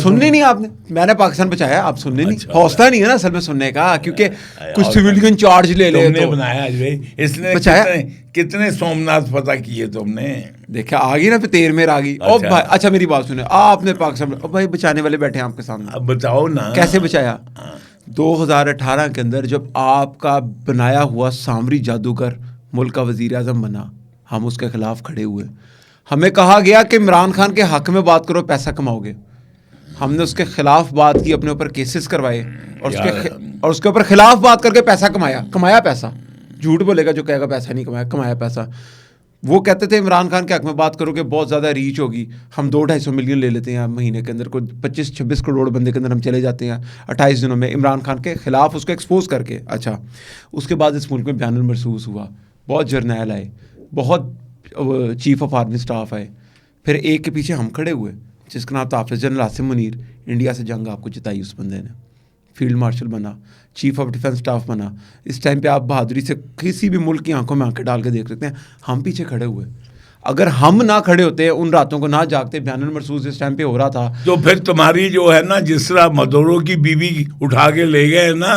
سننے نہیں آپ نے, میں نے پاکستان بچایا, آپ سننے نہیں, اچھا حوصلہ نہیں ہے نا اصل میں سننے کا, کیونکہ کچھ سویلین چارج لے لے تم نے تو بنایا بھائی, اس نے بچایا. کتنے سومناتھ فتح کیے تم نے, دیکھا آ گئی نا پھر تیر میں آ گئی. او بھائی اچھا میری بات سنیں, آپ نے پاکستان, او بھائی بچانے والے بیٹھے ہیں آپ کے سامنے, اب بتاؤ نا کیسے بچایا. 2018 کے اندر جب آپ کا بنایا ہوا سامری جادوگر ملک کا وزیر اعظم بنا, ہم اس کے خلاف کھڑے ہوئے, ہمیں کہا گیا کہ عمران خان کے حق میں بات کرو پیسہ کماؤ گے, ہم نے اس کے خلاف بات کی, اپنے اوپر کیسز کروائے, اور اس کے اوپر خلاف بات کر کے پیسہ کمایا پیسہ. جھوٹ بولے گا جو کہے گا پیسہ نہیں کمایا پیسہ. وہ کہتے تھے عمران خان کے حق میں بات کرو کہ بہت زیادہ ریچ ہوگی, ہم 200-250 ملین لے لیتے ہیں مہینے کے اندر, کوئی 25-26 کروڑ بندے کے اندر ہم چلے جاتے ہیں 28 دنوں میں, عمران خان کے خلاف اس کو ایکسپوز کر کے. اچھا اس کے بعد اس ملک میں بیان المرصوص ہوا, بہت جرنیل آئے, بہت چیف آف آرمی اسٹاف آئے, پھر ایک کے پیچھے ہم کھڑے ہوئے جس کا نام تھا حافظ جنرل عاصم منیر. انڈیا سے جنگ آپ کو جتائی اس بندے نے, فیلڈ مارشل بنا, چیف آف ڈیفنس اسٹاف بنا. اس ٹائم پہ آپ بہادری سے کسی بھی ملک کی آنکھوں میں آنکھیں ڈال کے دیکھ سکتے ہیں, ہم پیچھے کھڑے ہوئے. اگر ہم نہ کھڑے ہوتے, ان راتوں کو نہ جاگتے, بیان المرصوص اس ٹائم پہ ہو رہا تھا, تو پھر تمہاری جو ہے نا, جس طرح مدورو کی بیوی اٹھا کے لے گئے نا,